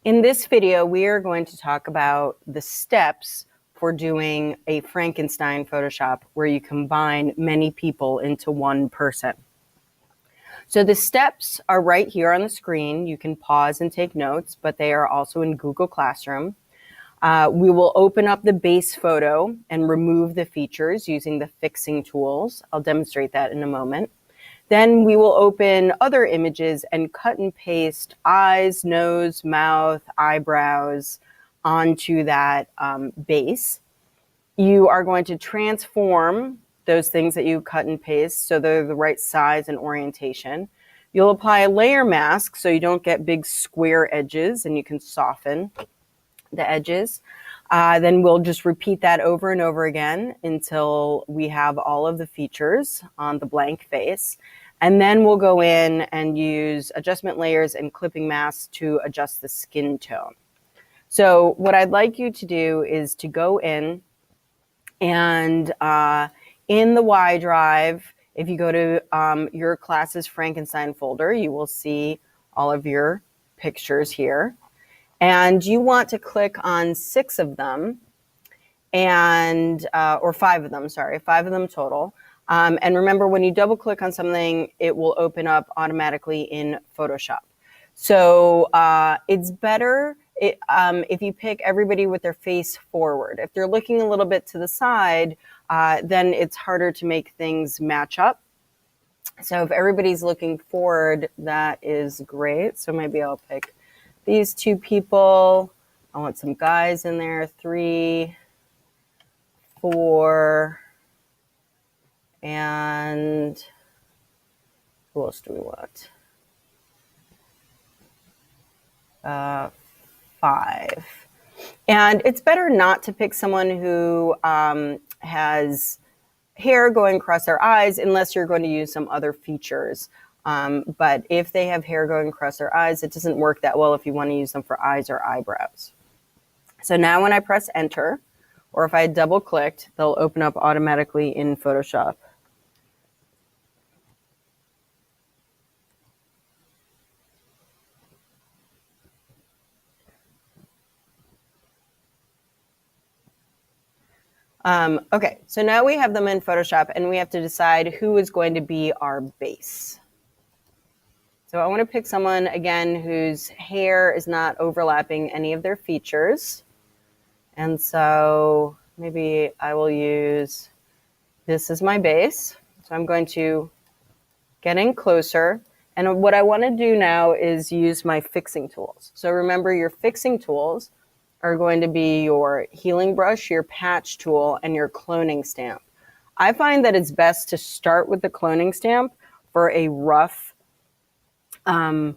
In this video, we are going to talk about the steps for doing a Frankenstein Photoshop where you combine many people into one person. So the steps are right here on the screen. You can pause and take notes, but they are also in Google Classroom. We will open up the base photo and remove the features using the fixing tools. I'll demonstrate that in a moment. Then we will open other images and cut and paste eyes, nose, mouth, eyebrows onto that base. You are going to transform those things that you cut and paste so they're the right size and orientation. You'll apply a layer mask so you don't get big square edges and you can soften the edges. Then we'll just repeat that over and over again until we have all of the features on the blank face. And then we'll go in and use adjustment layers and clipping masks to adjust the skin tone. So what I'd like you to do is to go in and in the Y drive, if you go to your class's Frankenstein folder, you will see all of your pictures here. And you want to click on 6 of them, and or 5 of them, sorry, 5 of them total. And remember, when you double click on something, it will open up automatically in Photoshop. So it's better if you pick everybody with their face forward. If they're looking a little bit to the side, then it's harder to make things match up. So if everybody's looking forward, that is great. So maybe I'll pick these 2 people. I want some guys in there, 3, 4, and who else do we want? 5. And it's better not to pick someone who has hair going across their eyes unless you're going to use some other features. But if they have hair going across their eyes, it doesn't work that well if you want to use them for eyes or eyebrows. So now when I press enter, or if I double clicked, they'll open up automatically in Photoshop. Okay, so now we have them in Photoshop and we have to decide who is going to be our base. So I want to pick someone, again, whose hair is not overlapping any of their features. And so maybe I will use this as my base. So I'm going to get in closer. And what I want to do now is use my fixing tools. So remember, your fixing tools are going to be your healing brush, your patch tool, and your cloning stamp. I find that it's best to start with the cloning stamp for a rough kind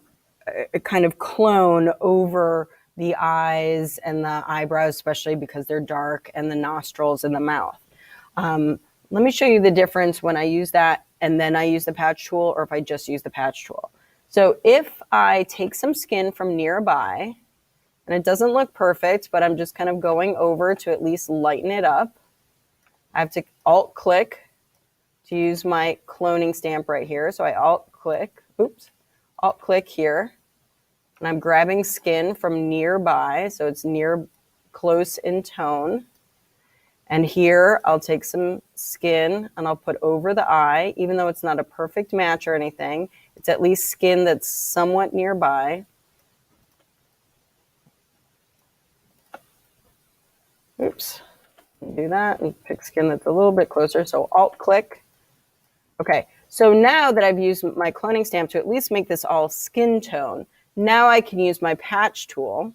of clone over the eyes and the eyebrows, especially because they're dark, and the nostrils and the mouth. Let me show you the difference when I use that and then I use the patch tool, or if I just use the patch tool. So if I take some skin from nearby, and it doesn't look perfect, but I'm just kind of going over to at least lighten it up. I have to Alt-click to use my cloning stamp right here. So I Alt-click here, and I'm grabbing skin from nearby, so it's close in tone. And here I'll take some skin and I'll put over the eye, even though it's not a perfect match or anything. It's at least skin that's somewhat nearby. Oops, do that and pick skin that's a little bit closer. So Alt-click. Okay, so now that I've used my cloning stamp to at least make this all skin tone, now I can use my patch tool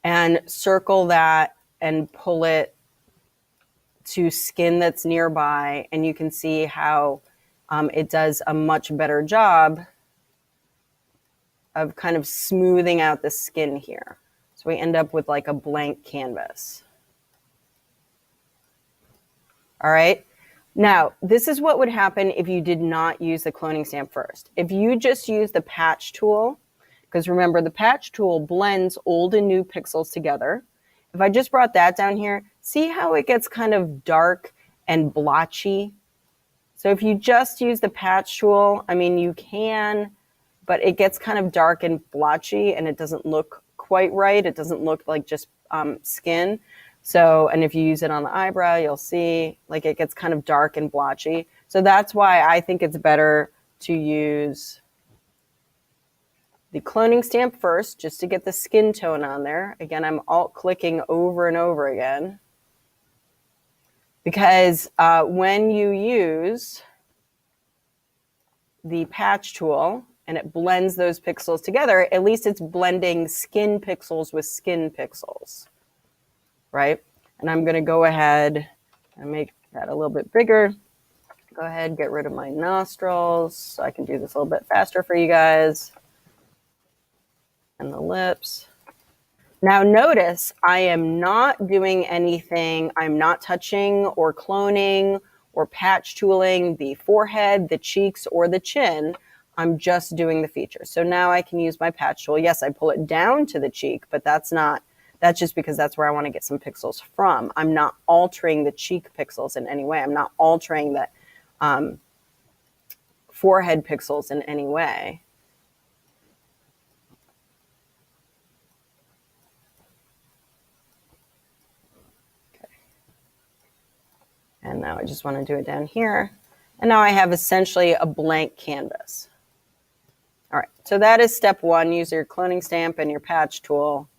and circle that and pull it to skin that's nearby. And you can see how it does a much better job of kind of smoothing out the skin here. So we end up with like a blank canvas. All right. Now, this is what would happen if you did not use the cloning stamp first. If you just use the patch tool, because remember, the patch tool blends old and new pixels together. If I just brought that down here, see how it gets kind of dark and blotchy? So if you just use the patch tool, I mean, you can but it gets kind of dark and blotchy and it doesn't look quite right. It doesn't look like just skin. So, and if you use it on the eyebrow, you'll see like it gets kind of dark and blotchy. So that's why I think it's better to use the cloning stamp first, just to get the skin tone on there. Again, I'm alt clicking over and over again, because when you use the patch tool and it blends those pixels together, at least it's blending skin pixels with skin pixels, right? And I'm going to go ahead and make that a little bit bigger. Go ahead, get rid of my nostrils so I can do this a little bit faster for you guys. And the lips. Now notice I am not doing anything. I'm not touching or cloning or patch tooling the forehead, the cheeks, or the chin. I'm just doing the features. So now I can use my patch tool. Yes, I pull it down to the cheek, but that's just because that's where I want to get some pixels from. I'm not altering the cheek pixels in any way. I'm not altering the forehead pixels in any way. And now I just want to do it down here. And now I have essentially a blank canvas. All right, so that is step one. Use your cloning stamp and your patch tool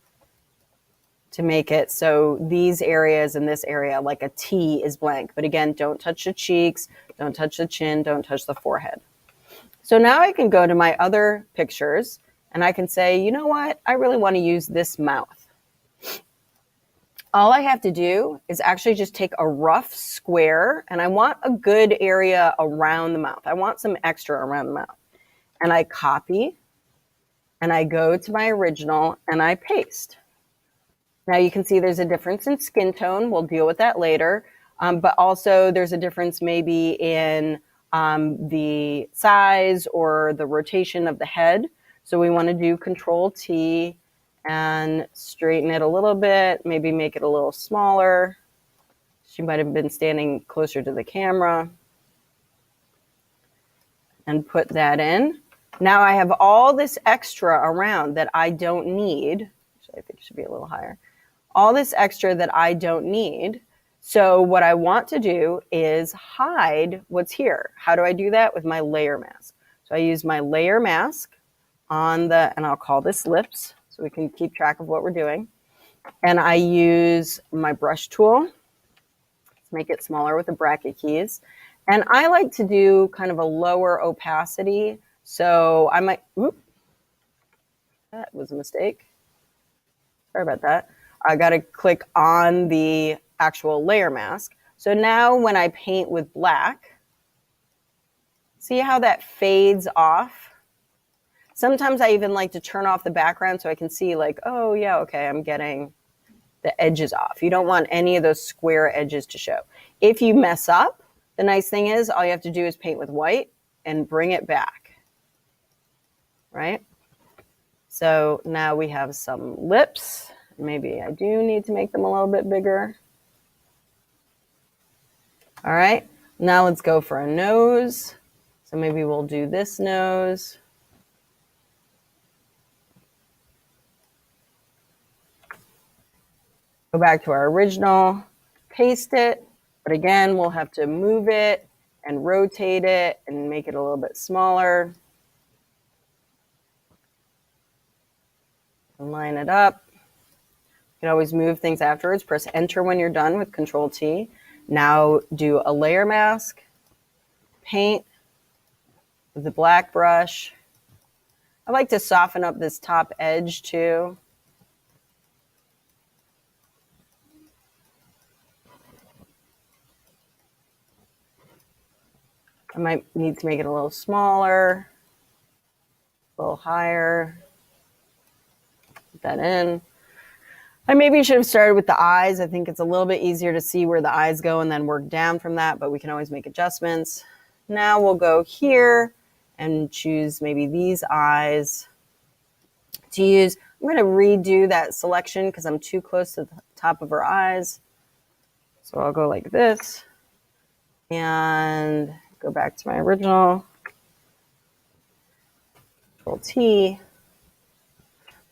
to make it so these areas and this area, like a T, is blank. But again, don't touch the cheeks, don't touch the chin, don't touch the forehead. So now I can go to my other pictures and I can say, you know what? I really want to use this mouth. All I have to do is actually just take a rough square, and I want a good area around the mouth. I want some extra around the mouth. And I copy, and I go to my original, and I paste. Now you can see there's a difference in skin tone. We'll deal with that later. But also there's a difference maybe in the size or the rotation of the head. So we want to do Control T and straighten it a little bit, maybe make it a little smaller. She might have been standing closer to the camera. And put that in. Now I have all this extra around that I don't need. Actually, I think it should be a little higher. All this extra that I don't need. So what I want to do is hide what's here. How do I do that? With my layer mask. So I use my layer mask on the, and I'll call this lips, so we can keep track of what we're doing. And I use my brush tool to make it smaller with the bracket keys. And I like to do kind of a lower opacity. So I might, that was a mistake. Sorry about that. I got to click on the actual layer mask. So now when I paint with black, see how that fades off? Sometimes I even like to turn off the background so I can see like, oh yeah, okay, I'm getting the edges off. You don't want any of those square edges to show. If you mess up, the nice thing is all you have to do is paint with white and bring it back, right? So now we have some lips. Maybe I do need to make them a little bit bigger. All right, now let's go for a nose. So maybe we'll do this nose. Go back to our original, paste it, but again, we'll have to move it and rotate it and make it a little bit smaller. And line it up. You can always move things afterwards. Press Enter when you're done with Control T. Now do a layer mask, paint with the black brush. I like to soften up this top edge too. I might need to make it a little smaller, a little higher. Put that in. I maybe should have started with the eyes. I think it's a little bit easier to see where the eyes go and then work down from that, but we can always make adjustments. Now we'll go here and choose maybe these eyes to use. I'm going to redo that selection because I'm too close to the top of her eyes. So I'll go like this and go back to my original. Control T.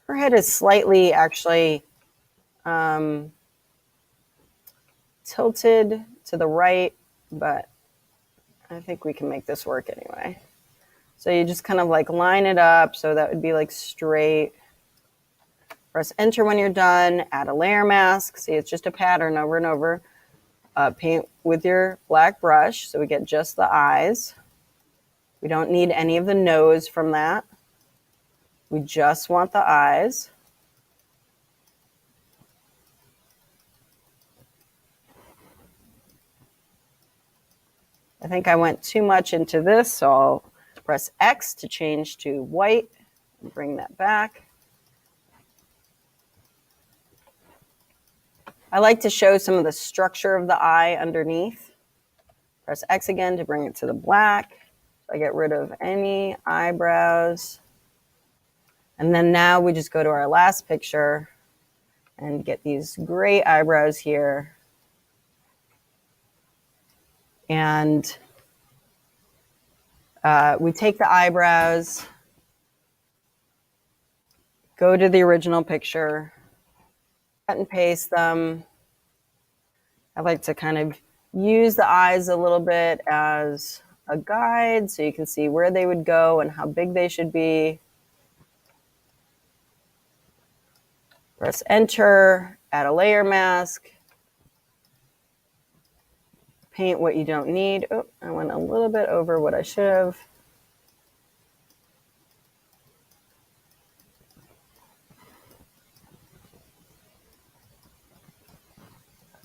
Her head is slightly actually tilted to the right, but I think we can make this work anyway. So you just kind of like line it up. So that would be like straight. Press enter when you're done. Add a layer mask. See, it's just a pattern over and over. Paint with your black brush so we get just the eyes. We don't need any of the nose from that. We just want the eyes. I think I went too much into this, so I'll press X to change to white and bring that back. I like to show some of the structure of the eye underneath. Press X again to bring it to the black. So I get rid of any eyebrows. And then now we just go to our last picture and get these great eyebrows here. And we take the eyebrows, go to the original picture, cut and paste them. I like to kind of use the eyes a little bit as a guide so you can see where they would go and how big they should be. Press enter, add a layer mask. Paint what you don't need. Oh, I went a little bit over what I should have.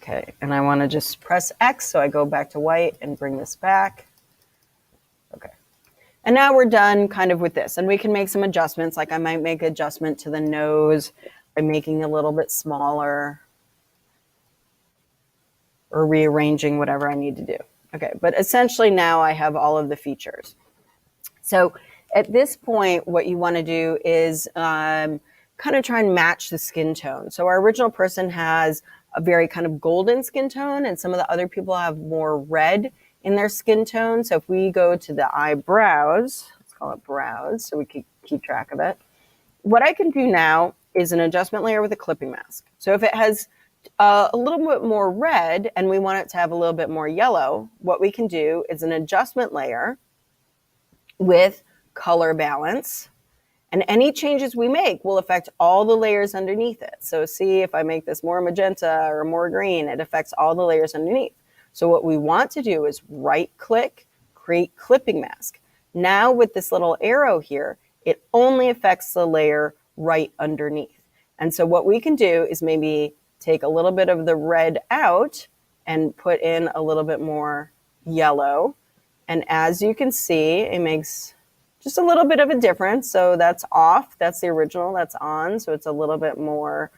Okay, and I want to just press X so I go back to white and bring this back. Okay, and now we're done kind of with this, and we can make some adjustments. Like I might make an adjustment to the nose by making it a little bit smaller or rearranging whatever I need to do. Okay, but essentially now I have all of the features. So at this point, what you want to do is kind of try and match the skin tone. So our original person has a very kind of golden skin tone, and some of the other people have more red in their skin tone. So if we go to the eyebrows, let's call it brows so we can keep track of it. What I can do now is an adjustment layer with a clipping mask. So if it has a little bit more red and we want it to have a little bit more yellow, what we can do is an adjustment layer with color balance. And any changes we make will affect all the layers underneath it. So see, if I make this more magenta or more green, it affects all the layers underneath. So what we want to do is right click, create clipping mask. Now with this little arrow here, it only affects the layer right underneath. And so what we can do is maybe take a little bit of the red out and put in a little bit more yellow. And as you can see, it makes just a little bit of a difference. So that's off. That's the original. That's on. So it's a little bit more,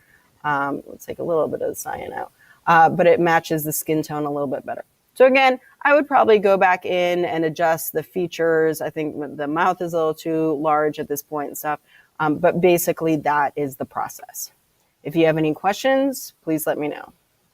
let's take a little bit of the cyan out. But it matches the skin tone a little bit better. So again, I would probably go back in and adjust the features. I think the mouth is a little too large at this point and stuff. But basically that is the process. If you have any questions, please let me know.